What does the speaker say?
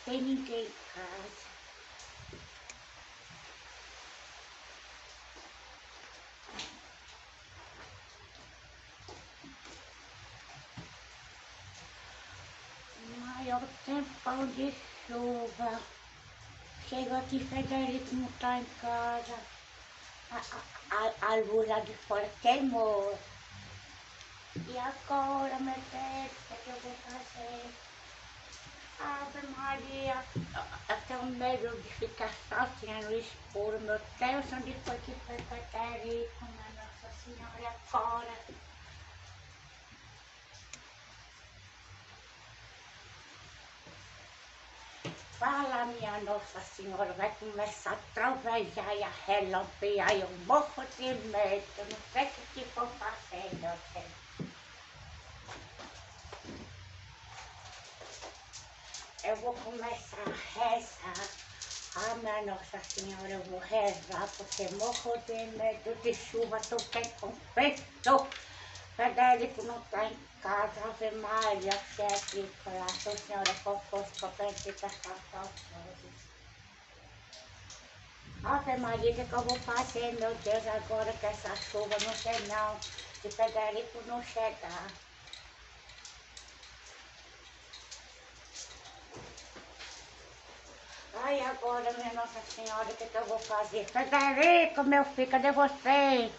tem ninguém em casa. Maior tempão de chuva. Chego aqui, Frederico não tá em casa. A luz lá de fora queimou. E agora, meu Deus, o que eu vou fazer? Ave Maria, eu tenho medo de ficar sozinha no escuro, meu Deus, onde foi que foi Frederico, minha Nossa Senhora, e agora? Fala, minha Nossa Senhora, vai começar a trovejar e a relampear, eu morro de medo, eu não sei o que vou fazer, meu Deus. Eu vou começar a rezar. Ah, minha Nossa Senhora, eu vou rezar, porque morro de medo de chuva, tô com peito. Frederico não tá em casa, Ave Maria, se é aqui, Nossa Senhora, qual fosse pra bendita essa saúde. Ave Maria, o que eu vou fazer, meu Deus, agora que essa chuva, não sei não, se Frederico não chegar. Ai, agora, minha Nossa Senhora, o que eu vou fazer? Frederico, meu filho, cadê você?